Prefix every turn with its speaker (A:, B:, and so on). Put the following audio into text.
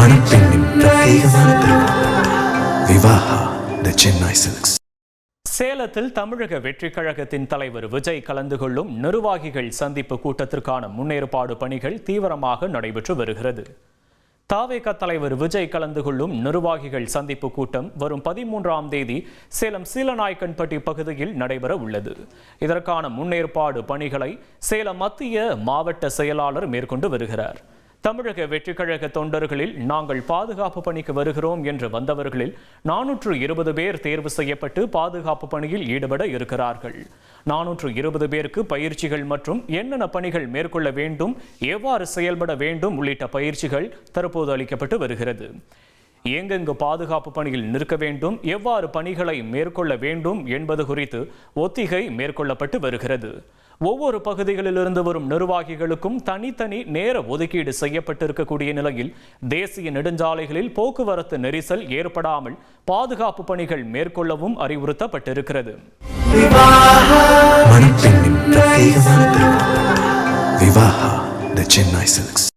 A: மணப்பெண்ணின் பிரத்யேகமான திருமணம் விவாஹா தி சென்னை சில்க்ஸ்.
B: சேலத்தில் தமிழக வெற்றிக் கழகத்தின் தலைவர் விஜய் கலந்து கொள்ளும் நிர்வாகிகள் சந்திப்பு கூட்டத்திற்கான முன்னேற்பாடு பணிகள் தீவிரமாக நடைபெற்று வருகிறது. தாவேக தலைவர் விஜய் கலந்து கொள்ளும் நிர்வாகிகள் சந்திப்பு கூட்டம் வரும் 13ஆம் தேதி சேலம் சீலநாயக்கன்பட்டி பகுதியில் நடைபெற உள்ளது. இதற்கான முன்னேற்பாடு பணிகளை சேலம் மத்திய மாவட்ட செயலாளர் மேற்கொண்டு வருகிறார். தமிழக வெற்றிக் கழக தொண்டர்களில் நாங்கள் பாதுகாப்பு பணிக்கு வருகிறோம் என்று வந்தவர்களில் 420 பேர் தேர்வு செய்யப்பட்டு பாதுகாப்பு பணியில் ஈடுபட இருக்கிறார்கள். 420 பேருக்கு பயிற்சிகள் மற்றும் என்னென்ன பணிகள் மேற்கொள்ள வேண்டும், எவ்வாறு செயல்பட வேண்டும் உள்ளிட்ட பயிற்சிகள் தற்போது அளிக்கப்பட்டு வருகிறது. எங்கெங்கு பாதுகாப்பு பணியில் நிற்க வேண்டும், எவ்வாறு பணிகளை மேற்கொள்ள வேண்டும் என்பது குறித்து ஒத்திகை மேற்கொள்ளப்பட்டு வருகிறது. ஒவ்வொரு பகுதிகளிலிருந்து வரும் நிர்வாகிகளுக்கும் தனித்தனி நேர ஒதுக்கீடு செய்யப்பட்டிருக்கக்கூடிய நிலையில் தேசிய நெடுஞ்சாலைகளில் போக்குவரத்து நெரிசல் ஏற்படாமல் பாதுகாப்பு பணிகள் மேற்கொள்ளவும் அறிவுறுத்தப்பட்டிருக்கிறது.
A: மணப்பெண்ணின் பிரத்யேகமான திருமணம் விவாஹா தி சென்னை சில்க்ஸ்.